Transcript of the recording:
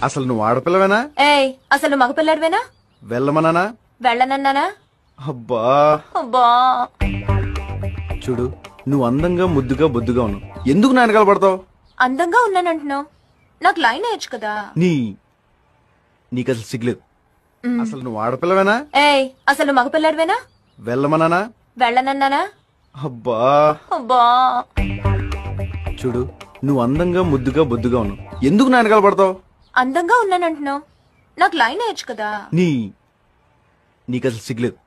అసలు నువ్వు ఆడపిల్లవేనా? ఏయ్, అసలు మగ పిల్లాడివేనా? వెళ్ళమన్నానా? వెళ్ళనన్నానా? అబ్బా అబ్బా, చూడు, నువ్వు అందంగా ముద్దుగా బొద్దుగా ఉన్నావు. ఎందుకు నా వెనకాల పడతావు? అందంగా ఉన్నానంటున్నావు, నాకు లైన్ వేయచ్చు కదా. నీకు అసలు సిగ్గులేదు. అసలు నువ్వు ఆడపిల్లవేనా? ఏయ్, అసలు మగ పిల్లాడివేనా? వెళ్ళమన్నానా? వెళ్ళనన్నానా? అబ్బా అబ్బా, చూడు, నువ్వు అందంగా ముద్దుగా బొద్దుగా ఉన్నావు. ఎందుకు నా వెనకాల పడతావు? అందంగా ఉన్నానంటున్నావు, నాకు లైన్ వేయచ్చు కదా. నీకు అసలు సిగ్గులేదు.